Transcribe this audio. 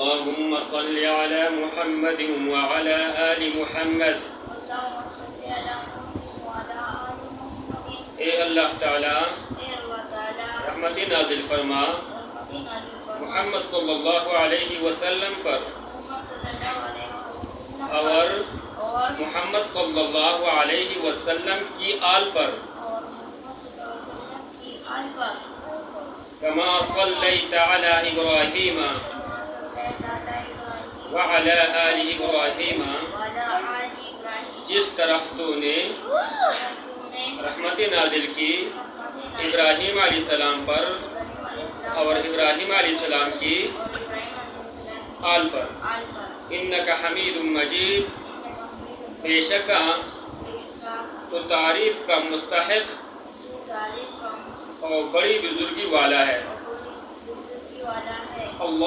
اللهم صل على محمد وعلى آل محمد. اے اللہ تعالیٰ رحمت نازل فرما محمد صلی اللہ علیہ وسلم پر اور محمد صلی اللہ علیہ وسلم کی آل پر. کما صلیت علی ابراہیم وعلی آل ابراہیم، جس طرح تو نے رحمت نازل کی ابراہیم علیہ السلام پر اور ابراہیم علیہ السلام کی آل پر. انک حمید مجید، بے شک تو تعریف کا مستحق اور بڑی بزرگی والا ہے. اللہ